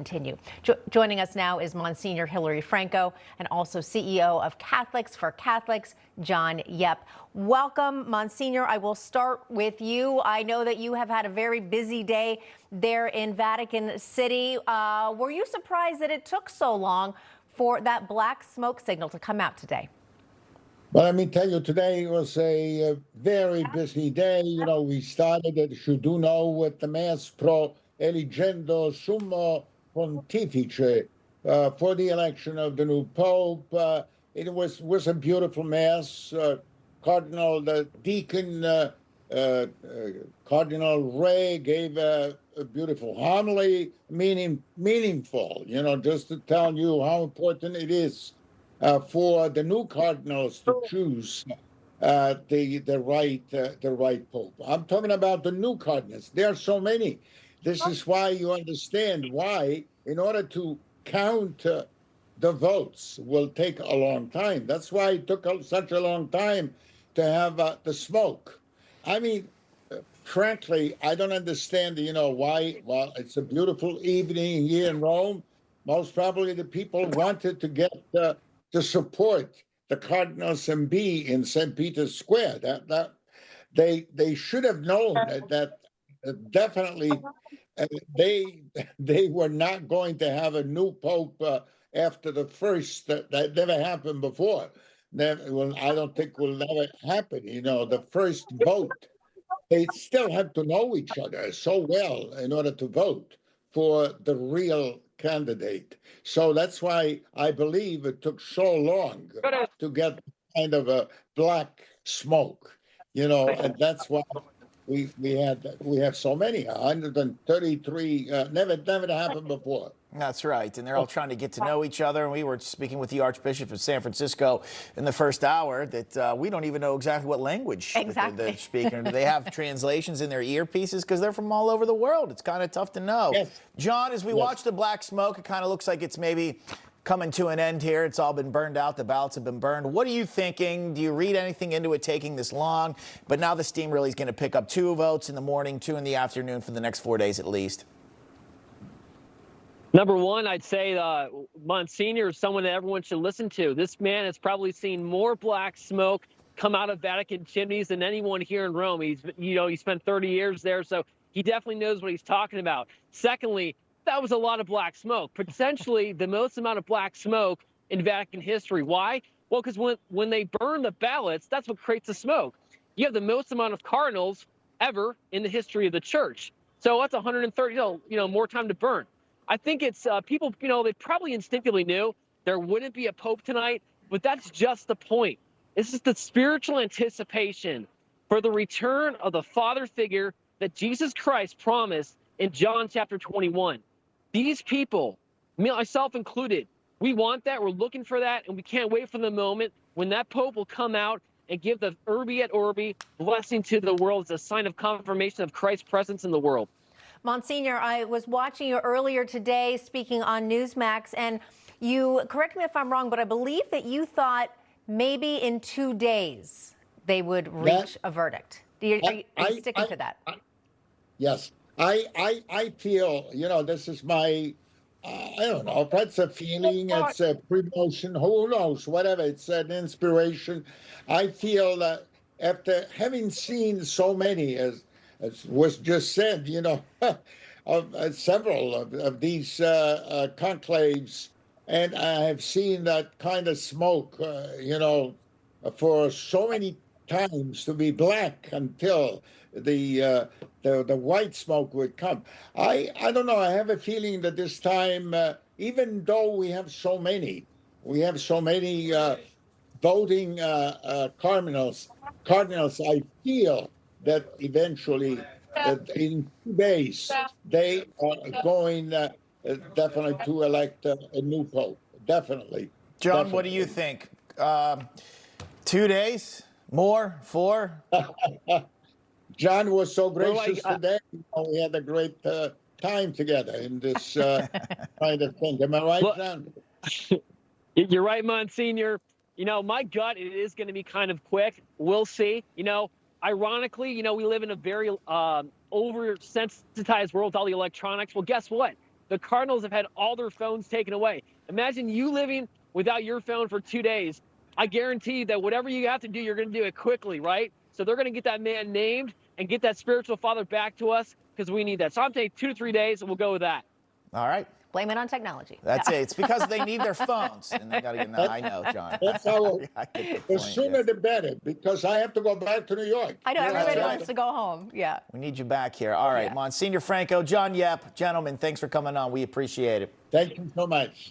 continue. Joining us now is Monsignor Hilary Franco and also CEO of Catholics for Catholics, John Yep. Welcome, Monsignor. I will start with you. I know that you have had a very busy day there in Vatican City. Were you surprised that it took so long for that black smoke signal to come out today? Well, let me tell you, today was a very busy day. You know, we started, as you do know, with the Mass Pro Eligendo Summo Pontifice for the election of the new Pope. It was a beautiful Mass. Cardinal, the Deacon, Cardinal Ray gave a beautiful homily, meaningful, you know, just to tell you how important it is for the new cardinals to choose the right pope. I'm talking about the new cardinals. There are so many. This is why you understand why, in order to count the votes, will take a long time. That's why it took such a long time to have the smoke. I mean, frankly, I don't understand, you know, why. Well, it's a beautiful evening here in Rome. Most probably the people wanted to get to support the cardinals and be in St. Peter's Square. That they should have known that definitely they were not going to have a new pope after the first. That never happened before. I don't think will never happen. You know, the first vote. They still have to know each other so well in order to vote for the real candidate. So that's why I believe it took so long to get kind of a black smoke, you know, and that's why we have so many, 133, never happened before. That's right, and they're all trying to get to know each other. And we were speaking with the Archbishop of San Francisco in the first hour that we don't even know exactly what language they're speaking. Do they have translations in their earpieces? Because they're from all over the world. It's kind of tough to know. Yes. John, as we watch the black smoke, it kind of looks like it's maybe coming to an end here. It's all been burned out. The ballots have been burned. What are you thinking? Do you read anything into it taking this long? But now the steam really is going to pick up 2 votes in the morning, 2 in the afternoon for the next 4 days at least. Number one, I'd say Monsignor is someone that everyone should listen to. This man has probably seen more black smoke come out of Vatican chimneys than anyone here in Rome. He spent 30 years there, so he definitely knows what he's talking about. Secondly, that was a lot of black smoke, potentially the most amount of black smoke in Vatican history. Why? Well, because when they burn the ballots, that's what creates the smoke. You have the most amount of cardinals ever in the history of the church. So that's 130, more time to burn. I think it's people, they probably instinctively knew there wouldn't be a pope tonight, but that's just the point. This is the spiritual anticipation for the return of the father figure that Jesus Christ promised in John chapter 21. These people, myself included, we want that, we're looking for that, and we can't wait for the moment when that pope will come out and give the Urbi et Orbi blessing to the world as a sign of confirmation of Christ's presence in the world. Monsignor, I was watching you earlier today speaking on Newsmax, and you, correct me if I'm wrong, but I believe that you thought maybe in 2 days they would reach a verdict. Are you sticking to that? Yes. I feel, this is my, I don't know if that's a feeling, it's a promotion, who knows, whatever, it's an inspiration. I feel that after having seen so many, as was just said, of several of these conclaves, and I have seen that kind of smoke, for so many times to be black until the white smoke would come. I don't know. I have a feeling that this time, even though we have so many voting cardinals, I feel that eventually, in 2 days, they are going definitely to elect a new pope. Definitely. John, definitely. What do you think? 2 days? More? 4? John was so gracious today. We had a great time together in this kind of thing. Am I right, John? You're right, Monsignor. My gut, it is going to be kind of quick. We'll see. Ironically, we live in a very oversensitized world with all the electronics. Well, guess what? The Cardinals have had all their phones taken away. Imagine you living without your phone for 2 days. I guarantee that whatever you have to do, you're going to do it quickly, right? So they're going to get that man named and get that spiritual father back to us because we need that. So I'm taking 2 to 3 days, and we'll go with that. All right. Blame it on technology. That's it. It's because they need their phones. And they got to get, no, I know, John. That's how, I get the the point, sooner yes. the better, because I have to go back to New York. I know, You everybody right. wants to go home. Yeah. We need you back here. All right, Yeah. Monsignor Franco, John Yep, gentlemen, thanks for coming on. We appreciate it. Thank you so much.